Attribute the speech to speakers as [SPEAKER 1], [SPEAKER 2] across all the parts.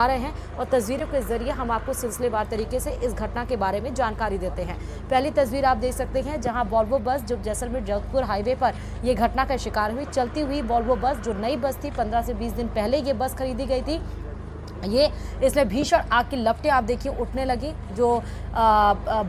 [SPEAKER 1] आ रहे हैं और तस्वीरों के जरिए हम आपको सिलसिलेवार तरीके से इस घटना के बारे में जानकारी देते हैं। पहली तस्वीर आप देख सकते हैं जहां वॉल्वो बस जो जैसलमेर जोधपुर हाईवे पर ये घटना का शिकार हुई। चलती हुई वॉल्वो बस जो नई बस थी, 15 से 20 दिन पहले ये बस खरीदी गई थी। ये इसमें भीषण आग की लपटें आप देखिए उठने लगी। जो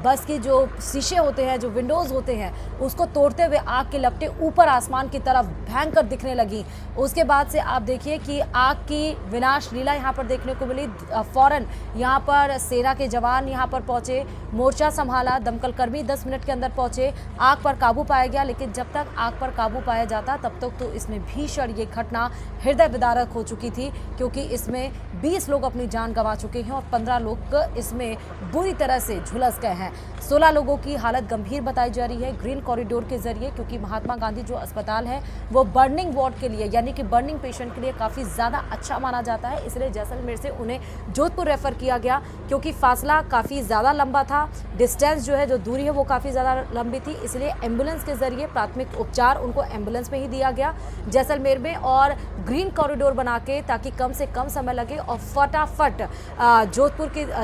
[SPEAKER 1] बस की जो शीशे होते हैं, जो विंडोज़ होते हैं, उसको तोड़ते हुए आग की लपटें ऊपर आसमान की तरफ भयंकर दिखने लगी। उसके बाद से आप देखिए कि आग की विनाश लीला यहाँ पर देखने को मिली। फौरन यहाँ पर सेना के जवान यहाँ पर पहुँचे, मोर्चा संभाला, दमकल कर्मी 10 मिनट के अंदर पहुँचे, आग पर काबू पाया गया। लेकिन जब तक आग पर काबू पाया जाता तब तक तो इसमें भीषण ये घटना हृदय विदारक हो चुकी थी, क्योंकि इसमें 20 लोग अपनी जान गंवा चुके हैं और 15 लोग इसमें बुरी तरह से झुलस गए हैं। 16 लोगों की हालत गंभीर बताई जा रही है ग्रीन कॉरिडोर के जरिए, क्योंकि महात्मा गांधी जो अस्पताल है वो बर्निंग वार्ड के लिए यानी कि बर्निंग पेशेंट के लिए काफ़ी ज़्यादा अच्छा माना जाता है। इसलिए जैसलमेर से उन्हें जोधपुर रेफर किया गया, क्योंकि फासला काफ़ी ज़्यादा लंबा था, डिस्टेंस जो है, जो दूरी है वो काफ़ी ज़्यादा लंबी थी। इसलिए एम्बुलेंस के जरिए प्राथमिक उपचार उनको एम्बुलेंस में ही दिया गया जैसलमेर में, और ग्रीन कॉरिडोर बना के ताकि कम से कम समय लगे और फटाफट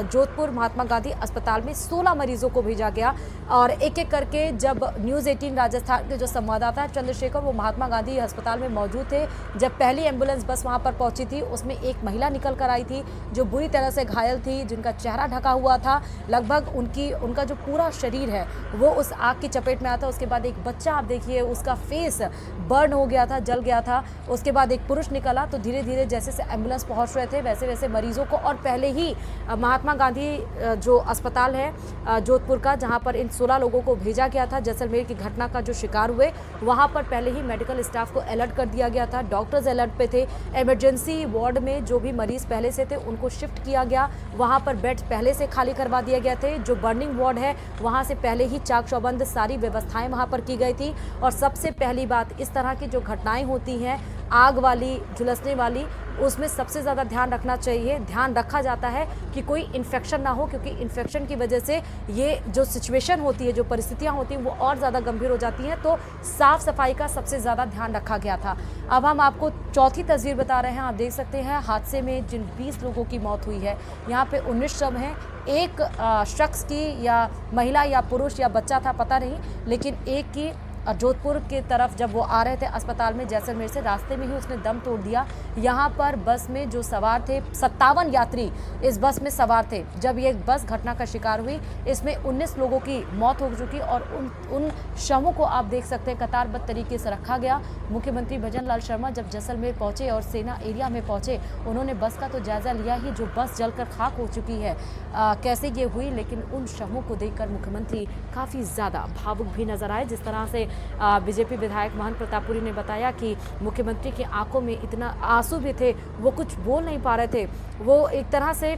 [SPEAKER 1] जोधपुर महात्मा गांधी अस्पताल में 16 मरीजों को भेजा गया। और एक एक करके जब न्यूज़ 18 राजस्थान के जो संवाददाता चंद्रशेखर वो महात्मा गांधी अस्पताल में मौजूद थे, जब पहली एम्बुलेंस बस वहां पर पहुंची थी, उसमें एक महिला निकल कर आई थी जो बुरी तरह से घायल थी, जिनका चेहरा ढका हुआ था। लगभग उनका जो पूरा शरीर है वो उस आग की चपेट में आया था। उसके बाद एक बच्चा आप देखिए, उसका फेस बर्न हो गया था, जल गया था। उसके बाद एक पुरुष निकला। तो धीरे धीरे जैसे एम्बुलेंस पहुंच रहे थे वैसे वैसे मरीजों को, और पहले ही महात्मा गांधी जो अस्पताल है जोधपुर का, जहां पर इन 16 लोगों को भेजा गया था जैसलमेर की घटना का जो शिकार हुए, वहां पर पहले ही मेडिकल स्टाफ को अलर्ट कर दिया गया था। डॉक्टर्स अलर्ट पे थे। इमरजेंसी वार्ड में जो भी मरीज पहले से थे उनको शिफ्ट किया गया, वहां पर बेड्स पहले से खाली करवा दिए गए थे। जो बर्निंग वार्ड है वहां से पहले ही चाक चौबंद सारी व्यवस्थाएं वहां पर की गई थी। और सबसे पहली बात, इस तरह की जो घटनाएं होती हैं आग वाली, झुलसने वाली, उसमें सबसे ज़्यादा ध्यान रखना चाहिए, ध्यान रखा जाता है कि कोई इन्फेक्शन ना हो, क्योंकि इन्फेक्शन की वजह से ये जो सिचुएशन होती है, जो परिस्थितियां होती हैं वो और ज़्यादा गंभीर हो जाती हैं। तो साफ़ सफाई का सबसे ज़्यादा ध्यान रखा गया था। अब हम आपको चौथी तस्वीर बता रहे हैं। आप देख सकते हैं हादसे में जिन 20 लोगों की मौत हुई है, यहाँ पे 19 शव हैं। एक शख्स की, या महिला या पुरुष या बच्चा था पता नहीं, लेकिन एक की जोधपुर की तरफ जब वो आ रहे थे अस्पताल में जैसलमेर से, रास्ते में ही उसने दम तोड़ दिया। यहाँ पर बस में जो सवार थे 57 यात्री इस बस में सवार थे जब ये बस घटना का शिकार हुई। इसमें 19 लोगों की मौत हो चुकी और उन शवों को आप देख सकते हैं कतारबद्ध तरीके से रखा गया। मुख्यमंत्री भजन लाल शर्मा जब जैसलमेर पहुंचे और सेना एरिया में पहुंचे, उन्होंने बस का तो जायजा लिया ही, जो बस जलकर खाक हो चुकी है, कैसे ये हुई। लेकिन उन शवों को देखकर मुख्यमंत्री काफ़ी ज़्यादा भावुक भी नजर आए। जिस तरह से बीजेपी विधायक महंत प्रतापपुरी ने बताया कि मुख्यमंत्री की आंखों में इतना आंसू भी थे, वो कुछ बोल नहीं पा रहे थे। वो एक तरह से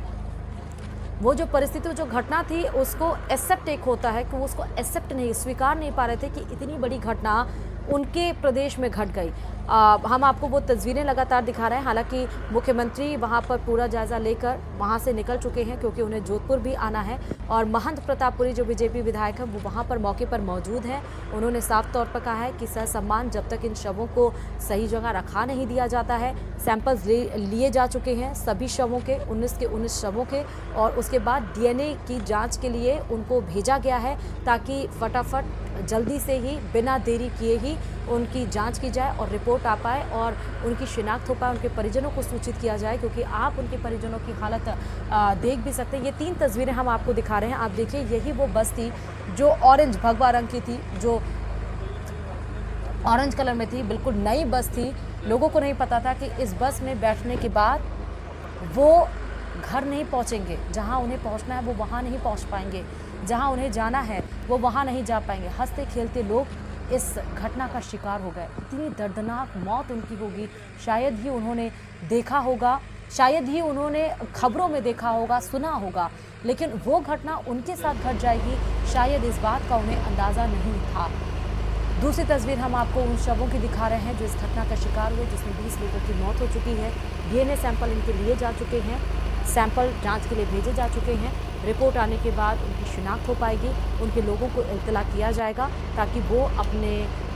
[SPEAKER 1] वो जो परिस्थिति, जो घटना थी, उसको एक्सेप्ट एक होता है कि वो उसको एक्सेप्ट नहीं, स्वीकार नहीं पा रहे थे कि इतनी बड़ी घटना उनके प्रदेश में घट गई। हम आपको वो तस्वीरें लगातार दिखा रहे हैं। हालांकि मुख्यमंत्री वहां पर पूरा जायजा लेकर वहां से निकल चुके हैं, क्योंकि उन्हें जोधपुर भी आना है। और महंत प्रतापपुरी जो बीजेपी विधायक है वो वहां पर मौके पर मौजूद हैं। उन्होंने साफ तौर पर कहा है कि ससम्मान जब तक इन शवों को सही जगह रखा नहीं दिया जाता है। सैंपल्स लिए जा चुके हैं सभी शवों के, 19 के 19 शवों के, और उसके बाद DNA की जाँच के लिए उनको भेजा गया है, ताकि फटाफट जल्दी से ही बिना देरी किए ही उनकी जांच की जाए और रिपोर्ट आ पाए और उनकी शिनाख्त हो पाए, उनके परिजनों को सूचित किया जाए, क्योंकि आप उनके परिजनों की हालत देख भी सकते हैं। ये 3 तस्वीरें हम आपको दिखा रहे हैं। आप देखिए, यही वो बस थी जो ऑरेंज भगवा रंग की थी, जो ऑरेंज कलर में थी, बिल्कुल नई बस थी। लोगों को नहीं पता था कि इस बस में बैठने के बाद वो घर नहीं पहुंचेंगे, जहां उन्हें पहुंचना है वो वहां नहीं पहुंच पाएंगे, जहां उन्हें जाना है वो वहां नहीं जा पाएंगे। हंसते खेलते लोग इस घटना का शिकार हो गए। इतनी दर्दनाक मौत उनकी होगी, शायद ही उन्होंने देखा होगा, शायद ही उन्होंने खबरों में देखा होगा, सुना होगा, लेकिन वो घटना उनके साथ घट जाएगी, शायद इस बात का उन्हें अंदाज़ा नहीं था। दूसरी तस्वीर हम आपको उन शवों की दिखा रहे हैं जो इस घटना का शिकार हुए, जिसमें 20 लोगों की मौत हो चुकी है। DNA सैंपल इनके लिए जा चुके हैं, सैंपल जांच के लिए भेजे जा चुके हैं। रिपोर्ट आने के बाद उनकी शिनाख्त हो पाएगी, उनके लोगों को इत्तला किया जाएगा, ताकि वो अपने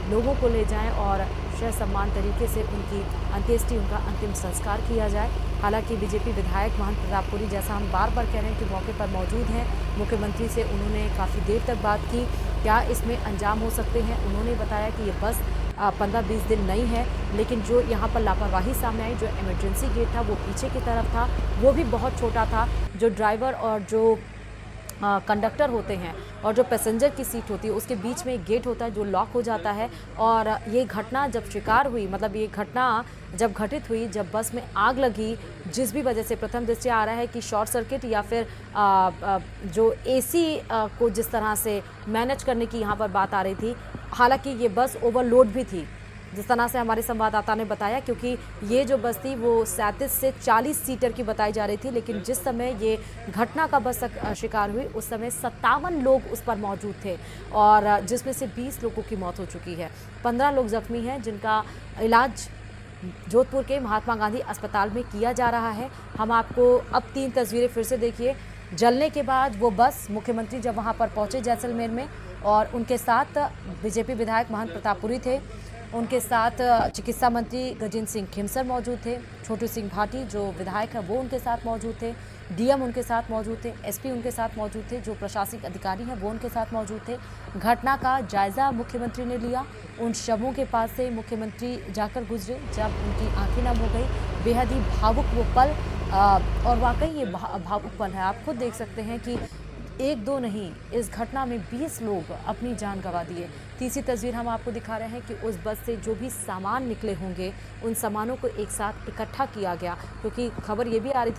[SPEAKER 1] लोगों को ले जाएं और ससम्मान तरीके से उनकी अंत्येष्टि, उनका अंतिम संस्कार किया जाए। हालांकि बीजेपी विधायक महंत प्रतापपुरी, जैसा हम बार बार कह रहे हैं कि मौके पर मौजूद हैं, मुख्यमंत्री से उन्होंने काफ़ी देर तक बात की, क्या इसमें अंजाम हो सकते हैं। उन्होंने बताया कि ये बस 15-20 दिन नई है, लेकिन जो यहाँ पर लापरवाही सामने आई, जो इमरजेंसी गेट था वो पीछे की तरफ था, वो भी बहुत छोटा था। जो ड्राइवर और जो कंडक्टर होते हैं और जो पैसेंजर की सीट होती है उसके बीच में एक गेट होता है जो लॉक हो जाता है। और ये घटना जब शिकार हुई, मतलब ये घटना जब घटित हुई, जब बस में आग लगी, जिस भी वजह से प्रथम दृष्टया आ रहा है कि शॉर्ट सर्किट या फिर जो एसी को जिस तरह से मैनेज करने की यहाँ पर बात आ रही थी। हालांकि ये बस ओवरलोड भी थी, जिस तरह से हमारे संवाददाता ने बताया, क्योंकि ये जो बस थी वो 37 से 40 सीटर की बताई जा रही थी, लेकिन जिस समय ये घटना का बस शिकार हुई उस समय 57 लोग उस पर मौजूद थे और जिसमें से 20 लोगों की मौत हो चुकी है। 15 लोग जख्मी हैं जिनका इलाज जोधपुर के महात्मा गांधी अस्पताल में किया जा रहा है। हम आपको अब 3 तस्वीरें फिर से देखिए। जलने के बाद वो बस, मुख्यमंत्री जब वहाँ पर पहुँचे जैसलमेर में, और उनके साथ बीजेपी विधायक महंत प्रतापपुरी थे, उनके साथ चिकित्सा मंत्री गजेंद्र सिंह खिमसर मौजूद थे, छोटू सिंह भाटी जो विधायक है वो उनके साथ मौजूद थे, डीएम उनके साथ मौजूद थे, एसपी उनके साथ मौजूद थे, जो प्रशासनिक अधिकारी हैं वो उनके साथ मौजूद थे। घटना का जायजा मुख्यमंत्री ने लिया। उन शवों के पास से मुख्यमंत्री जाकर गुजरे, जब उनकी आंखें नम हो गई। बेहद ही भावुक वो पल, और वाकई ये भावुक पल है। आप खुद देख सकते हैं कि एक दो नहीं, इस घटना में 20 लोग अपनी जान गंवा दिए। तीसरी तस्वीर हम आपको दिखा रहे हैं कि उस बस से जो भी सामान निकले होंगे उन सामानों को एक साथ इकट्ठा किया गया, क्योंकि खबर ये भी आ रही थी